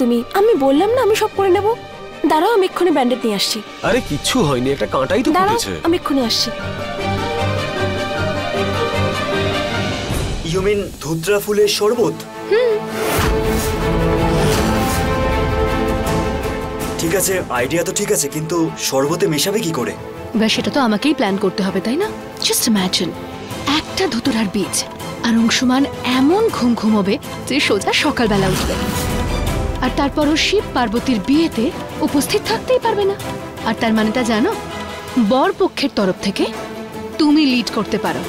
তুমি? আমি বললাম না আমি সব করে নেব। দাঁড়াও, আমি এক্ষুনি ব্যান্ডেড নিয়ে আসছি। আরে কিচ্ছু হয়নি, একটা কাঁটাই তো ফুটেছে। আমি এক্ষুনি আসছি। ইউ মিন ধুত্রা ফুলের শরবত? ঠিক আছে, আইডিয়া তো ঠিক আছে, কিন্তু শরবতে মেশাবে কি করে? এবার সেটা তো আমাকেই প্ল্যান করতে হবে, তাই না? জাস্ট ইমাজিন, একটা ধুতুরার বীজ আর অংশুমান এমন ঘুম ঘুমোবে যে সোজা সকালবেলা উঠবে, আর তারপরও শিব পার্বতীর বিয়েতে উপস্থিত থাকতেই পারবে না। আর তার মানেটা জানো, বর পক্ষের তরফ থেকে তুমি লিড করতে পারো।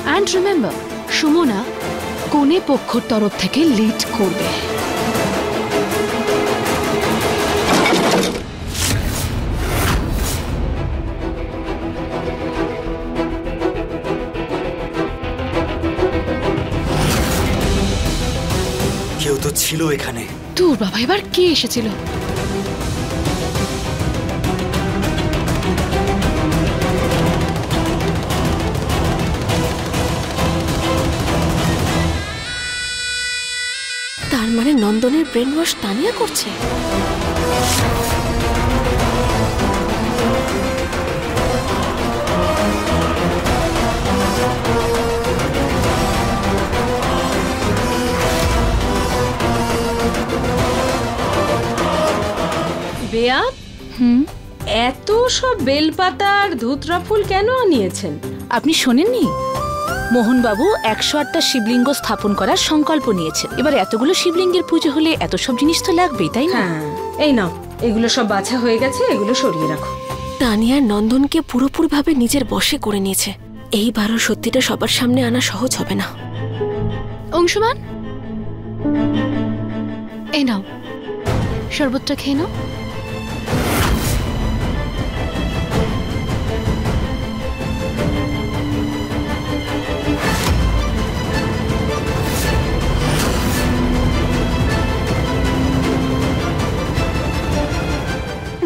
অ্যান্ড রিমেম্বার, সুমনা কনে পক্ষের তরফ থেকে লিড করবে। কেউ তো ছিল এখানে। তোর বাবা, এবার কে এসেছিল? তার মানে নন্দনের ব্রেন ওয়াশ তানিয়া করছে। বেয়া, এত সব বেলপাতা আর ধুতরা ফুল কেন আনিয়েছেন? আপনি শোনেননি? মোহনবাবু 108টা শিবলিঙ্গ স্থাপন করার সংকল্প নিয়েছেন। এবার এতগুলো শিবলিঙ্গের পুজো হলে এত সব জিনিস তো লাগবেই, তাই না? হ্যাঁ, এই নাও, এগুলো সব বাছা হয়ে গেছে, এগুলো সরিয়ে রাখো। তানিয়া নন্দনকে পুরোপুরিভাবে নিজের বশে করে নিয়েছে। এইবারও সত্যিটা সবার সামনে আনা সহজ হবে না। অংশুমান, এই নাও, শরবতটা খেয়ে নাও।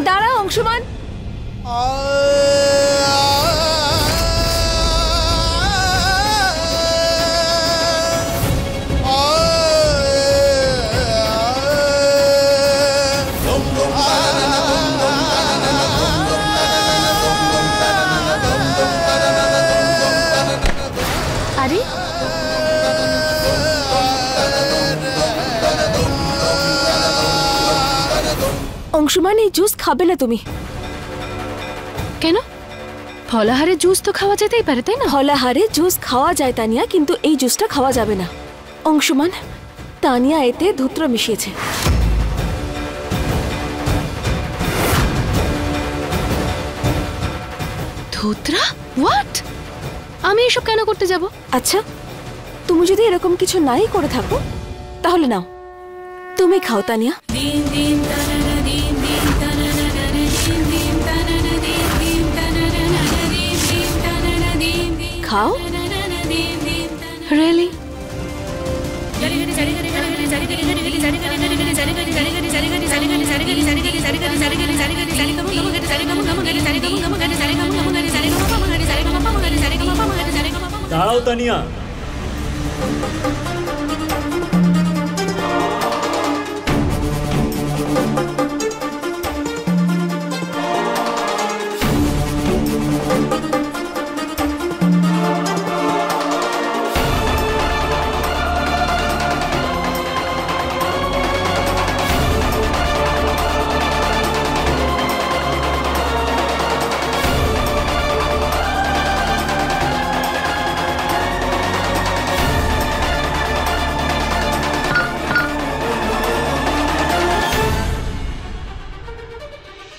দাঁড়াও অংশুমান। আরে অংশুমান, এই জুস খাবে না তুমি? কেন? ফলাহারে জুস তো খাওয়া যেতেই পারে, তাই না? ফলাহারে জুস খাওয়া যায় তানিয়া, কিন্তু এই জুসটা খাওয়া যাবে না। অংশুমান, তানিয়া এতে ধুত্রা মিশিয়েছে। ধুত্রা? হোয়াট? আমি এসব কেন করতে যাব? আচ্ছা, তুমি যদি এরকম কিছু নাই করে থাকো তাহলে নাও, তুমি খাও তানিয়া। খাও। রিয়েলি? দাঁড়াও তানিয়া,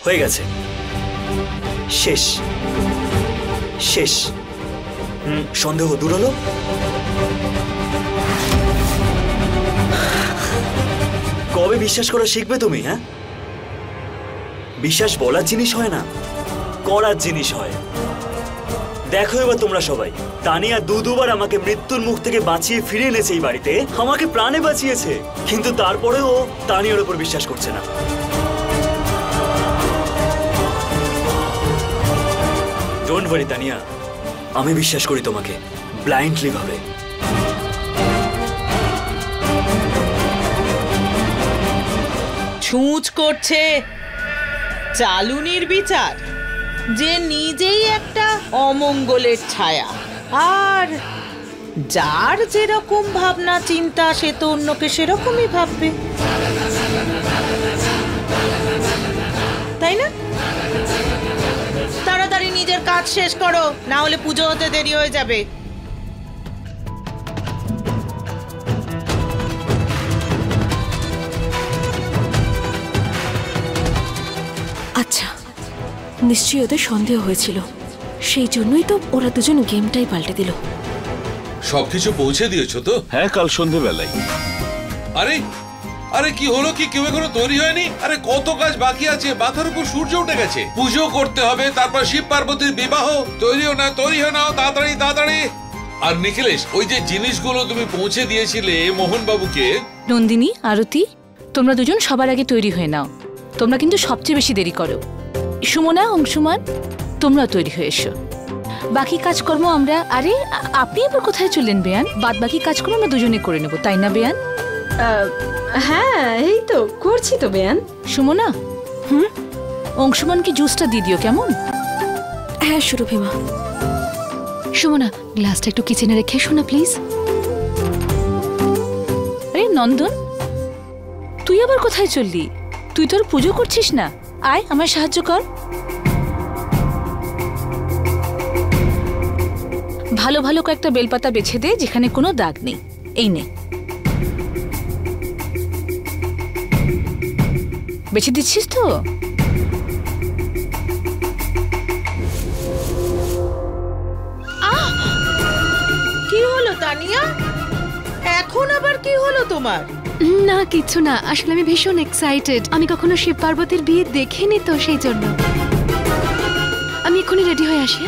হয়ে গেছে, শেষ শেষ। সন্দেহ দূর হলো। কবে বিশ্বাস করা শিখবে তুমি? হ্যাঁ, বিশ্বাস বলার জিনিস হয় না, করার জিনিস হয়। দেখো এবার তোমরা সবাই, তানিয়া দুবার আমাকে মৃত্যুর মুখ থেকে বাঁচিয়ে ফিরে এনেছে এই বাড়িতে, আমাকে প্রাণে বাঁচিয়েছে, কিন্তু তারপরেও তানিয়ার উপর বিশ্বাস করছে না। ডোন্ট ওয়ারি তানিয়া, আমি বিশ্বাস করি তোমাকে ব্লাইন্ডলি ভাবে। ছুঁচ করছে চালুনির বিচার, যে নিজেই একটা অমঙ্গলের ছায়া, আর যার যেরকম ভাবনা চিন্তা সে তো অন্যকে সেরকমই ভাববে, তাই না? তাড়াতাড়ি নিজের কাজ শেষ করো, না হলে পুজো হতে দেরি হয়ে যাবে। আচ্ছা, নিশ্চয়ই ওদের সন্দেহ হয়েছিল, সেই জন্যই তো ওরা দুজন গেমটাই পাল্টে দিল। সবকিছু পৌঁছে দিয়েছো তো? হ্যাঁ, কাল সন্ধেবেলায়। আরে আরে কি হলো কি? কেউ এখনো তৈরি হয়নি? আরে কত কাজ বাকি আছে, মাথার উপর সূর্য উঠে গেছে, পুজো করতে হবে, তারপর শিব পার্বতীর বিবাহ। তৈরি হয়ে নাও তাড়াতাড়ি তাড়াতাড়ি। আর নিখিলেশ, ওই যে জিনিসগুলো তুমি পৌঁছে দিয়েছিলে মোহন বাবুকে। নন্দিনী, আরতি, তোমরা দুজন সবার আগে তৈরি হয়ে নাও। তোমরা কিন্তু সবচেয়ে বেশি দেরি করো। সুমনা, অংশুমান, তোমরা তৈরি হয়ে এসো। বাকি কাজকর্ম আমরা... আরে আপনি আবার কোথায় চললেন বেয়ান? বাদ বাকি কাজকর্ম আমরা দুজনে করে নেবো, তাই না বেয়ান? হ্যাঁ, এই তো করছি তো বেয়ান। সুমনা, অংশুমানকে জুসটা দিয়ে দিও, কেমন? হ্যাঁ সুরভিমা। সুমনা, গ্লাসটা একটু কিচেনে রেখে এসো না প্লিজ। আরে নন্দন, তুই আবার কোথায় চললি? তুই তোর পুজো করছিস না? আয়, আমায় সাহায্য কর। ভালো ভালো কয়েকটা বেলপাতা বেছে দে যেখানে কোনো দাগ নেই। এই নে, বেছে দিচ্ছিস তো? কি হলো তানিয়া? এখন আবার কি হলো তোমার? না কিছু না, আসলে আমি ভীষণ এক্সাইটেড। আমি কখনো শিব পার্বতীর বিয়ে দেখিনি তো, সেই জন্য। আমি এক্ষুনি রেডি হয়ে আসি।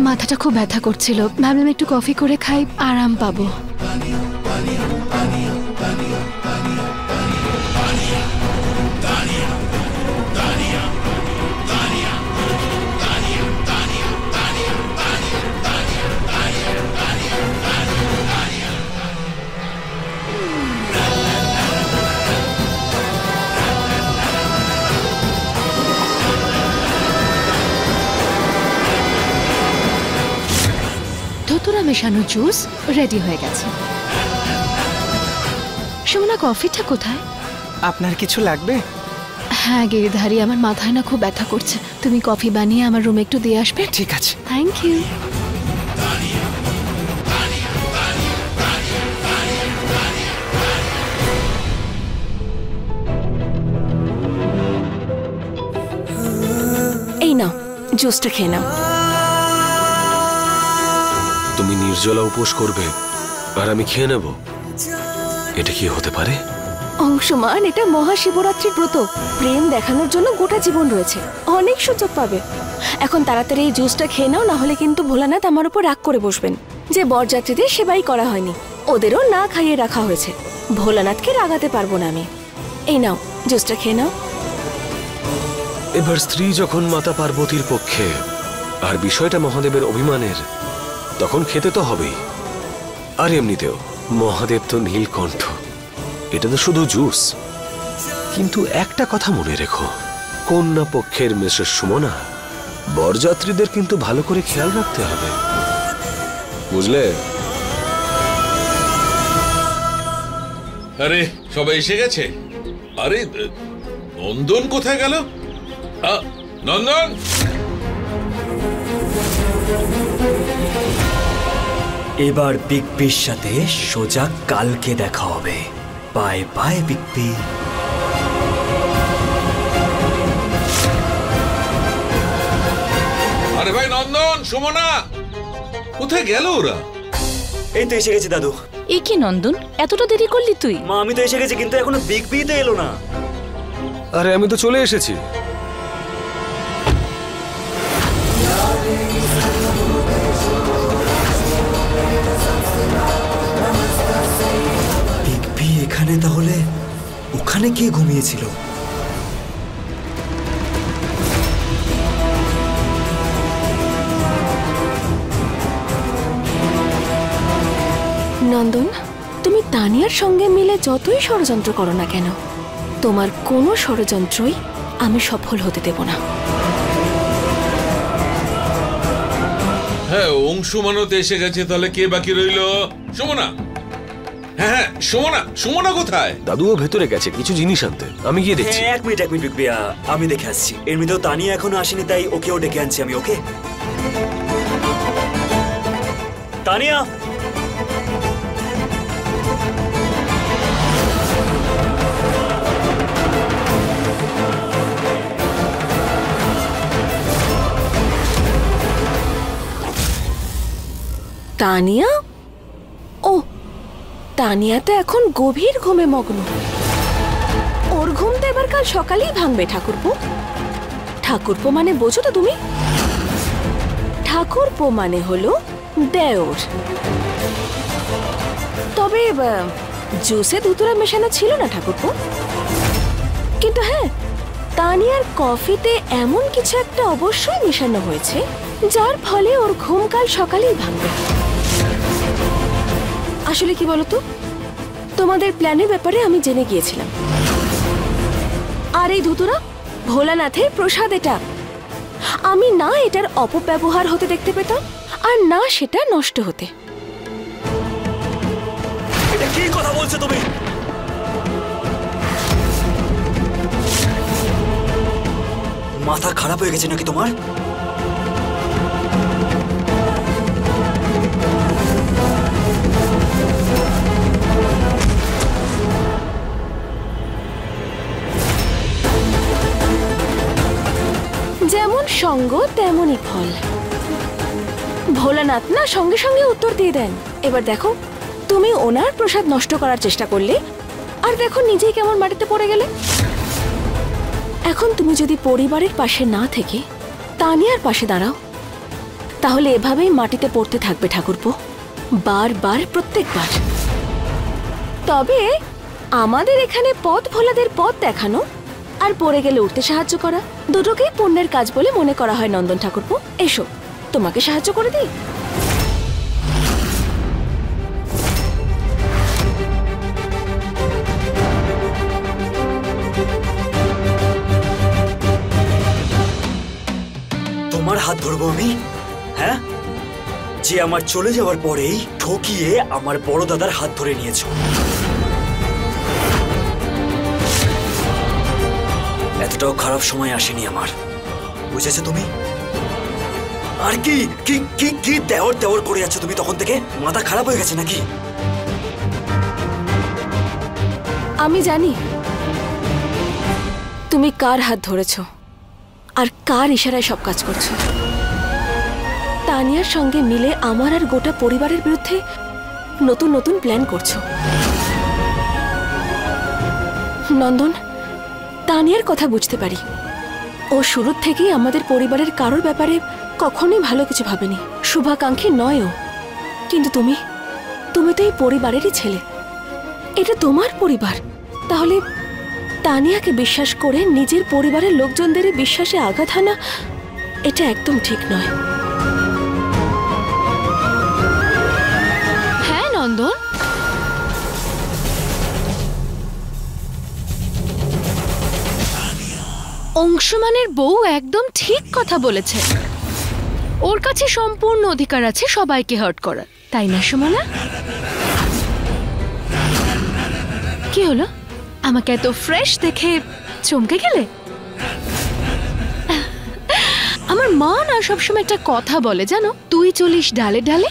মাথাটা খুব ব্যথা করছিল, ভাবলাম একটু কফি করে খাই, আরাম পাবো। ধুতুরা মেশানো জুস রেডি হয়ে গেছে। সুমনা, কফিটা কোথায়? আপনার কিছু লাগবে? হ্যাঁ গিরিধারী, আমার মাথায় না খুব ব্যথা করছে, তুমি কফি বানিয়ে আমার রুমে একটু দিয়ে আসবে? ঠিক আছে। Thank you. এই নাও, জুসটা খেয়ে নাও। তুমি নির্জলা উপোস করবে আর আমি খেয়ে নেব? এটা কি হতে পারে? অংশুমান, এটা মহাশিবরাত্রির ব্রত। প্রেম দেখানোর জন্য গোটা জীবন রয়েছে, অনেক সুযোগ পাবে। এখন তাড়াতাড়ি এই জুসটা খেয়ে নাও, না হলে কিন্তু ভোলানাথ আমার উপর রাগ করে বসবেন যে বরযাত্রীদের সেবাই করা হয়নি, ওদেরও না খাইয়ে রাখা হয়েছে। ভোলানাথকে রাগাতে পারবো না আমি। এই নাও, জুসটা খেয়ে নাও। এবার স্ত্রী যখন মাতা পার্বতীর পক্ষে আর বিষয়টা মহাদেবের অভিমানের, তখন খেতে তো হবেই। আর এমনিতেও মহাদেব তো নীলকণ্ঠ, এটা তো শুধু জুস। কিন্তু একটা কথা মনে রেখো, কন্যা পক্ষের মিসেস সুমনা, বরযাত্রীদের কিন্তু ভালো করে খেয়াল রাখতে হবে, বুঝলে? আরে সবাই এসে গেছে। আরে নন্দন কোথায় গেল? নন্দন, এবার বিগ বির সাথে সোজা কালকে দেখা হবে। Bye bye big B. আরে ভাই নন্দন, সুমনা কোথায় গেল ওরা? এই তো এসে গেছি দাদু। এ কি নন্দন, এতটা দেরি করলি তুই? মা, আমি তো এসে গেছি, কিন্তু এখনো বিগ বি তো এলো না। আরে আমি তো চলে এসেছি। বিগ বি এখানে, তাহলে ওখানে কে ঘুমিয়েছিল? নন্দন, তুমি তানিয়ার সঙ্গে মিলে যতই ষড়যন্ত্র করো না কেন, তোমার কোনো ষড়যন্ত্রই আমি সফল হতে দেব না। হ্যাঁ, অংশুমানও তো এসে গেছে, তাহলে কে বাকি রইলো? সুমনা। হ্যাঁ হ্যাঁ, সুমনা। সুমনা কোথায়? দাদুও ভেতরে গেছে কিছু জিনিস আনতে, আমি গিয়ে দেখছি। এক মিনিট বিগ, আমি দেখে আসছি। এমনিতেও তানিয়া এখনো আসেনি, তাই ওকেও ডেকে আনছি আমি। ওকে তানিয়া, তানিয়া? ও, তানিয়া তো এখন গভীর ঘুমে মগ্ন। ওর ঘুম তো এবার কাল সকালেই ভাঙবে ঠাকুরপো। ঠাকুরপো মানে বোঝো তো তুমি? ঠাকুরপো মানে হলো দেওর। তবে জুসে দুতুরা মেশানো ছিল না ঠাকুরপো। কিন্তু হ্যাঁ, তানিয়ার কফিতে এমন কিছু একটা অবশ্যই মেশানো হয়েছে যার ফলে ওর ঘুম কাল সকালেই ভাঙবে। আসলে কি বলতো, তোমাদের প্ল্যানের ব্যাপারে আমি জেনে গিয়েছিলাম। আর এই ধুতুরা ভোলানাথের প্রসাদ এটা। আমি না এটার অপব্যবহার হতে দেখতে পেতাম, আর না সেটা নষ্ট হতে। এটা কি কথা বলছো তুমি? মাথা খারাপ হয়ে গেছে নাকি তোমার? যেমন সঙ্গ তেমনই ফল। ভোলানাথ না সঙ্গে সঙ্গে উত্তর দিয়ে দেন। এবার দেখো, তুমি ওনার প্রসাদ নষ্ট করার চেষ্টা করলে, আর দেখো নিজেই কেমন মাটিতে পড়ে গেলে। এখন তুমি যদি পরিবারের পাশে না থেকে তানিয়ার পাশে দাঁড়াও, তাহলে এভাবেই মাটিতে পড়তে থাকবে ঠাকুরপো, বারবার, প্রত্যেকবার। তবে আমাদের এখানে পথ ভোলাদের পথ দেখানো আর পড়ে গেলে উঠতে সাহায্য করা, দুটোকেই পুণ্যের কাজ বলে মনে করা হয় নন্দন ঠাকুরপো। এসো, তোমাকে সাহায্য করে দিই। তোমার হাত ধরবো আমি? হ্যাঁ, যে আমার চলে যাওয়ার পরেই ঠকিয়ে আমার বড় দাদার হাত ধরে নিয়েছো। এতটাও খারাপ সময় আসেনি আমার, বুঝেছো তুমি? আর কি কি কি কি দেওয়ার দেওয়ার করে যাচ্ছ তুমি তখন থেকে? মাথা খারাপ হয়ে গেছে নাকি? আমি জানি তুমি কার হাত ধরেছো আর কার ইশারায় সব কাজ করছো। তানিয়ার সঙ্গে মিলে আমার আর গোটা পরিবারের বিরুদ্ধে নতুন নতুন প্ল্যান করছো। নন্দন, তানিয়ার কথা বুঝতে পারি। ও শুরুর থেকেই আমাদের পরিবারের কারোর ব্যাপারে কখনোই ভালো কিছু ভাবেনি, শুভাকাঙ্ক্ষী নয়ও। কিন্তু তুমি তুমি তো এই পরিবারেরই ছেলে, এটা তোমার পরিবার। তাহলে তানিয়াকে বিশ্বাস করে নিজের পরিবারের লোকজনদের বিশ্বাসে আঘাত হানা, এটা একদম ঠিক নয়। হ্যাঁ নন্দন, অংশুমানের বউ একদম ঠিক কথা বলেছে। ওর কাছে সম্পূর্ণ অধিকার আছে সবাইকে হার্ট করার, তাই না সুমনা? কি হলো, আমাকে এত ফ্রেশ দেখে চমকে গেলে? আমার মা না সবসময় একটা কথা বলে জানো, তুই চলিস ডালে ডালে,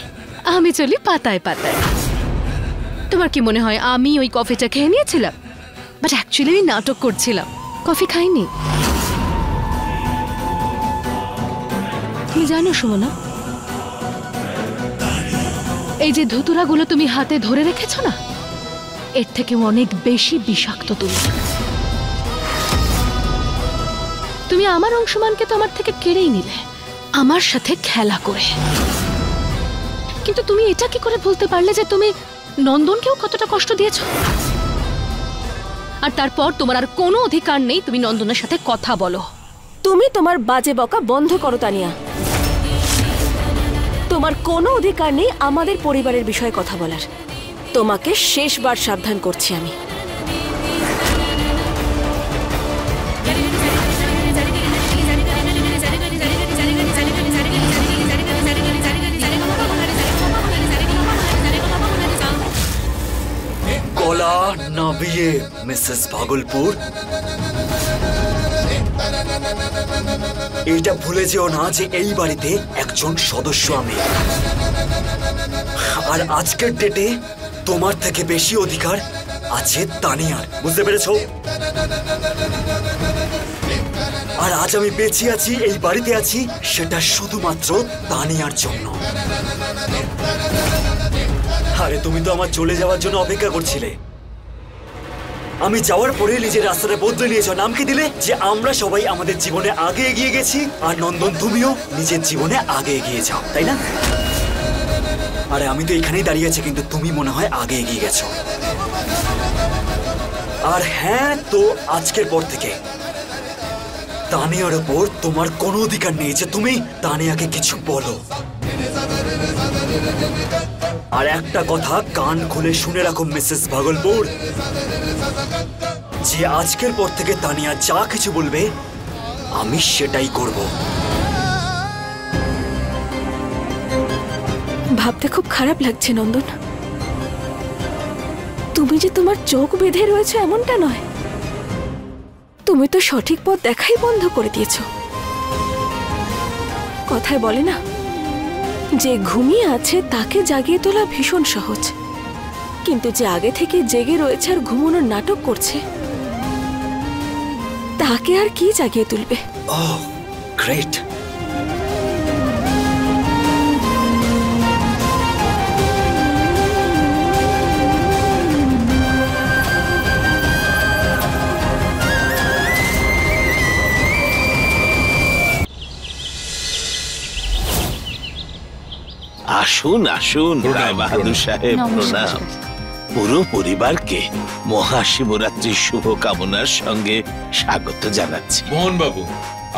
আমি চলি পাতায় পাতায়। তোমার কি মনে হয় আমি ওই কফিটা খেয়ে নিয়েছিলাম? বাট অ্যাকচুয়ালি আমি নাটক করছিলাম, কফি খাইনি। তুমি জানো সুমনা, এই যে ধুতুরাগুলো তুমি হাতে ধরে রেখেছ না, এর থেকে অনেক বেশি বিষাক্ত। তুমি আমার অংশমানকে তো আমার থেকে কেড়েই নিলে, আমার সাথে খেলা করে। কিন্তু তুমি এটা কি করে বলতে পারলে যে তুমি নন্দনকেও কতটা কষ্ট দিয়েছ? আর তারপর তোমার আর কোনো অধিকার নেই তুমি নন্দনের সাথে কথা বলো। তুমি তোমার বাজে বকা বন্ধ করো তানিয়া। তোমার কোনো অধিকার নেই আমাদের পরিবারের বিষয়ে কথা বলার। তোমাকে শেষবার সাবধান করছি আমি। গলা নাবিয়ে মিসেস ভাগলপুর, এটা ভুলে যেও না যে এই বাড়িতে একজন সদস্য আমি, আর আজকের ডেটে তোমার থেকে বেশি অধিকার আছে তানিয়ার, বুঝতে পেরেছো? আর আজ আমি বেঁচে আছি, এই বাড়িতে আছি, সেটা শুধুমাত্র তানিয়ার জন্য। আরে তুমি তো আমার চলে যাওয়ার জন্য অপেক্ষা করছিলে। আমি যাওয়ার পরে নিজের রাস্তাটা বদলে নিয়েছো, নাম কি দিলে যে আমরা সবাই আমাদের জীবনে আগে এগিয়ে গেছি, আর নন্দন তুমিও নিজের জীবনে আগে এগিয়ে যাও, তাই না? আরে আমি তো এখানেই দাঁড়িয়ে আছি, কিন্তু তুমি মনে হয় আগে এগিয়ে গেছো। আর হ্যাঁ, তো আজকের পর থেকে তানিয়ার উপর তোমার কোনো অধিকার নেই যে তুমি তানিয়াকে কিছু বলো। আর একটা কথা কান খুলে শুনে রাখো মিসেস ভাগলপুর, যে আজকের পর থেকে তানিয়া যা কিছু বলবে আমি সেটাই করব। ভাবতে খুব খারাপ লাগছে নন্দন, তুমি যে তোমার চোখ বেঁধে রয়েছে এমনটা নয়, তুমি তো সঠিক পথ দেখাই বন্ধ করে দিয়েছো। কথায় বলে না, যে ঘুমিয়ে আছে তাকে জাগিয়ে তোলা ভীষণ সহজ, কিন্তু যে আগে থেকে জেগে রয়েছে আর ঘুমানোর নাটক করছে তাকে আর কি জাগিয়ে তুলবে? ওহ গ্রেট। আসুন আসুন রায় বাহাদুর সাহেব, প্রণাম। পুরো পরিবারকে মহাশিবরাত্রির শুভ কামনার সঙ্গে স্বাগত জানাচ্ছি। মোহন বাবু,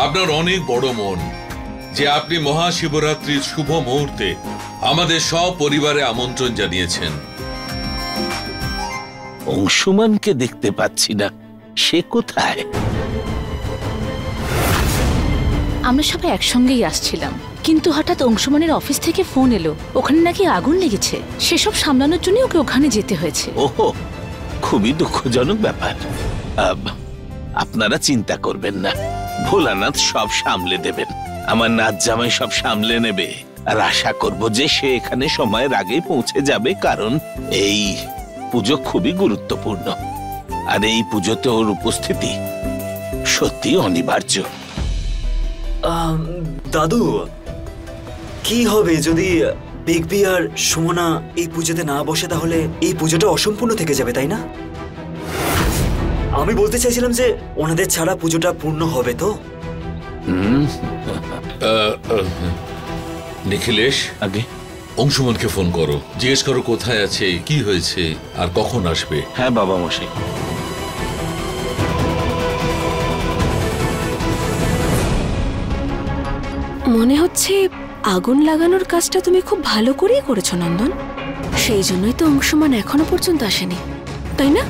আপনার অনেক বড় মন যে আপনি মহাশিবরাত্রির শুভ মুহূর্তে আমাদের সব পরিবারে আমন্ত্রণ জানিয়েছেন। অংশুমানকে দেখতে পাচ্ছি না, সে কোথায়? আমরা সবাই একসঙ্গেই আসছিলাম, কিন্তু হঠাৎ অংশুমানের অফিস থেকে ফোন এলো, ওখানে নাকি আগুন লেগেছে। সেসব সামলানোর জন্য ওকে ওখানে যেতে হয়েছে। ওহো, খুবই দুঃখজনক ব্যাপার। আপনারা চিন্তা করবেন না, ভোলানাথ সব সামলে দেবেন। আমার নাচ জামাই সব সামলে নেবে, আর আশা করব যে সে এখানে সময়ের আগেই পৌঁছে যাবে, কারণ এই পুজো খুবই গুরুত্বপূর্ণ, আর এই পুজোতে ওর উপস্থিতি সত্যি অনিবার্য। দাদু, কি হবে যদি বিগ বি আর সুমনা এই পুজোতে না বসে? তাহলে এই পুজোটা অসম্পূর্ণ থেকে যাবে, তাই না? আমি বলতে চাইছিলাম যে ওনাদের ছাড়া পুজোটা পূর্ণ হবে তো? নিখিলেশ, আগে অংশুমানকে ফোন করো, জিজ্ঞেস করো কোথায় আছে, কি হয়েছে, আর কখন আসবে। হ্যাঁ বাবা মশাই। মনে হচ্ছে আগুন লাগানোর কাজটা তুমি খুব ভালো করেই করেছো নন্দন, সেই জন্যই তো অংশুমান এখনো পর্যন্ত আসেনি, তাই না?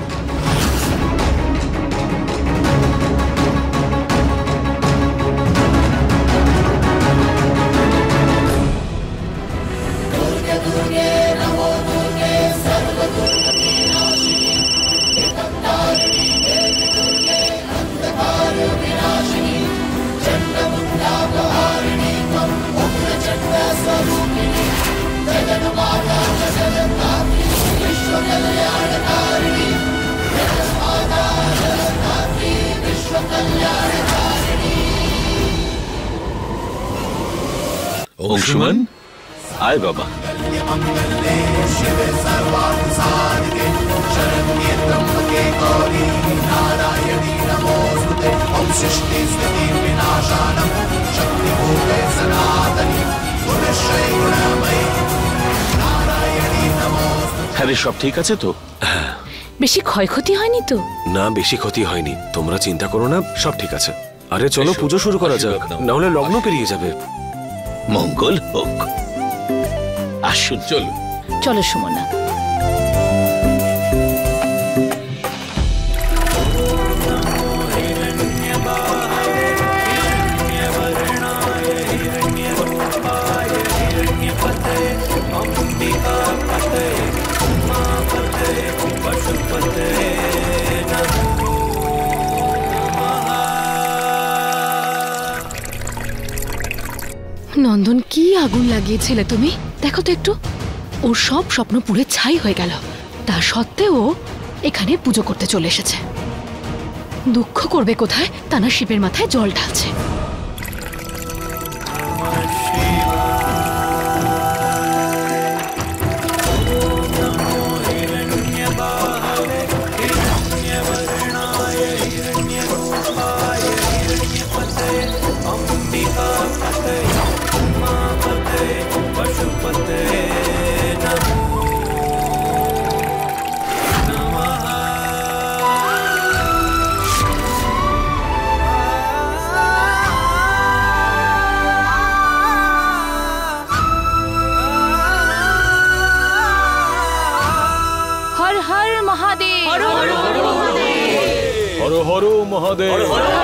অংশুমান, আয় বাবা। আরে সব ঠিক আছে তো? বেশি ক্ষয়ক্ষতি হয়নি তো? না, বেশি ক্ষতি হয়নি, তোমরা চিন্তা করো না, সব ঠিক আছে। আরে চলো পুজো শুরু করা যাক, না হলে লগ্ন পেরিয়ে যাবে। মঙ্গল হোক। আসুন। চলো চলো সুমনা। নন্দন, কি আগুন লাগিয়েছিলে তুমি? দেখো তো একটু, ওর সব স্বপ্ন পুড়ে ছাই হয়ে গেল। তা সত্ত্বেও ও এখানে পুজো করতে চলে এসেছে। দুঃখ করবে কোথায়? তানা শিবের মাথায় জল ঢালছে। হর হর মহাদেব। হর হর মহাদেব।